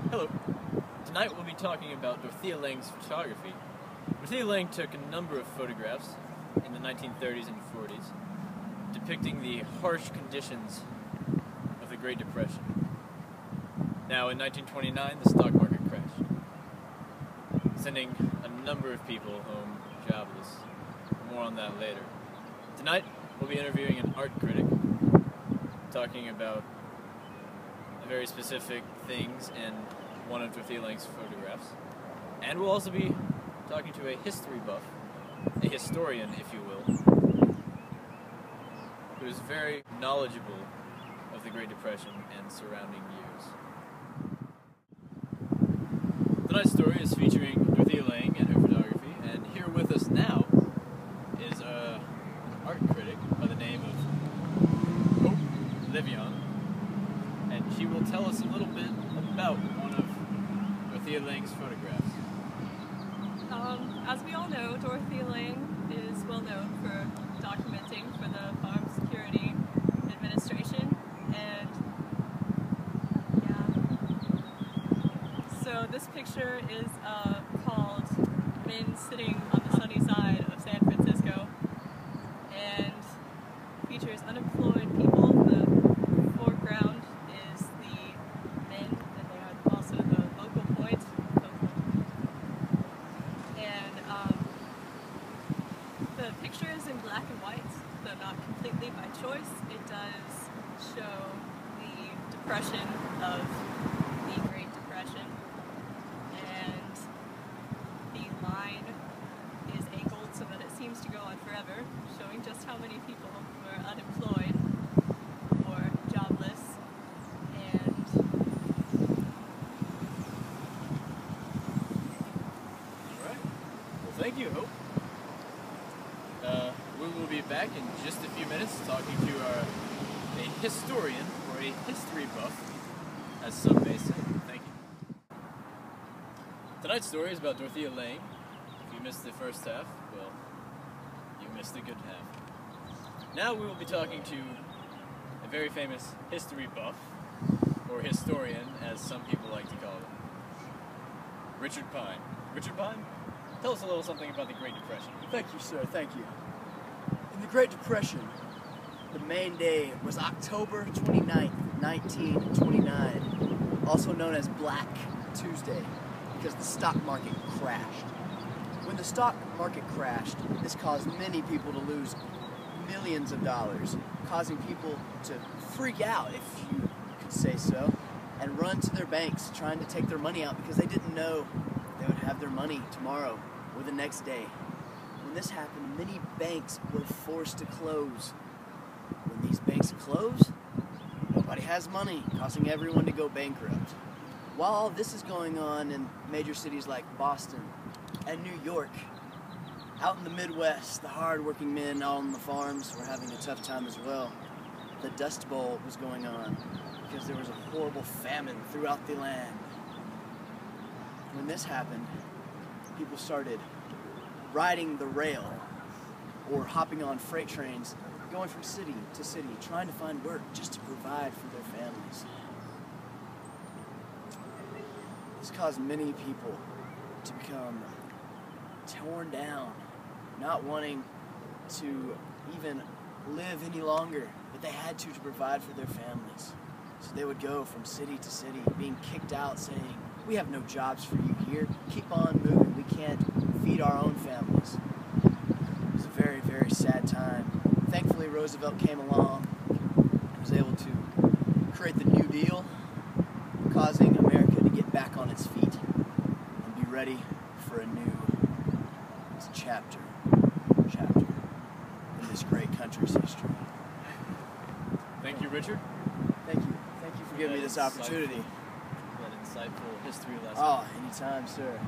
Hello. Tonight we'll be talking about Dorothea Lange's photography. Dorothea Lange took a number of photographs in the 1930s and 40s depicting the harsh conditions of the Great Depression. Now, in 1929, the stock market crashed, sending a number of people home jobless. More on that later. Tonight, we'll be interviewing an art critic, talking about very specific things in one of Dorothea Lange's photographs. And we'll also be talking to a history buff, a historian, if you will, who is very knowledgeable of the Great Depression and surrounding years. Tonight's story is featuring Dorothea Lange and her photography, and here with us now is an art critic by the name of Hope Levion, and she will tell us a little bit about one of Dorothea Lange's photographs. As we all know, Dorothea Lange is well known for documenting for the Farm Security Administration, and so this picture is called Men Sitting on the Sunny Side of San Francisco, and features unemployed people. The foreground is the men, and they are also the local point. And the picture is in black and white, though not completely by choice. It does show the depression of the Great Depression, and the line is angled so that it seems to go on forever, showing just how many people were unemployed or jobless. And Alright. Well, thank you, Hope. We will be back in just a few minutes talking to a historian, or a history buff, as some may say. Thank you. Tonight's story is about Dorothea Lange. If you missed the first half, well, you missed a good half. Now we will be talking to a very famous history buff, or historian, as some people like to call it, Richard Pine. Richard Pine, tell us a little something about the Great Depression. Thank you, sir. Thank you. In the Great Depression, the main day was October 29th, 1929, also known as Black Tuesday, because the stock market crashed. When the stock market crashed, this caused many people to lose millions of dollars, causing people to freak out, if you could say so, and run to their banks trying to take their money out because they didn't know they would have their money tomorrow or the next day. When this happened, many banks were forced to close. When these banks close, nobody has money, causing everyone to go bankrupt. While all this is going on in major cities like Boston and New York, out in the Midwest, the hard-working men out on the farms were having a tough time as well. The Dust Bowl was going on because there was a horrible famine throughout the land. When this happened, people started riding the rail or hopping on freight trains, going from city to city, trying to find work just to provide for their families. This caused many people to become torn down, not wanting to even live any longer, but they had to provide for their families. So they would go from city to city, being kicked out, saying, "We have no jobs for you here. Keep on moving. We can't feed our own families." It was a very, very sad time. Thankfully, Roosevelt came along and was able to create the New Deal, causing America to get back on its feet and be ready for a new chapter in this great country's history. Thank you, Richard. Thank you. Thank you for giving me this opportunity. That insightful history lesson. Oh, anytime, sir.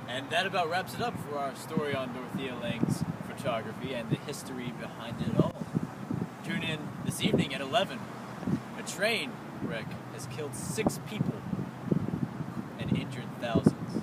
And that about wraps it up for our story on Dorothea Lange's photography and the history behind it all. Tune in this evening at 11. A train wreck has killed 6 people and injured thousands.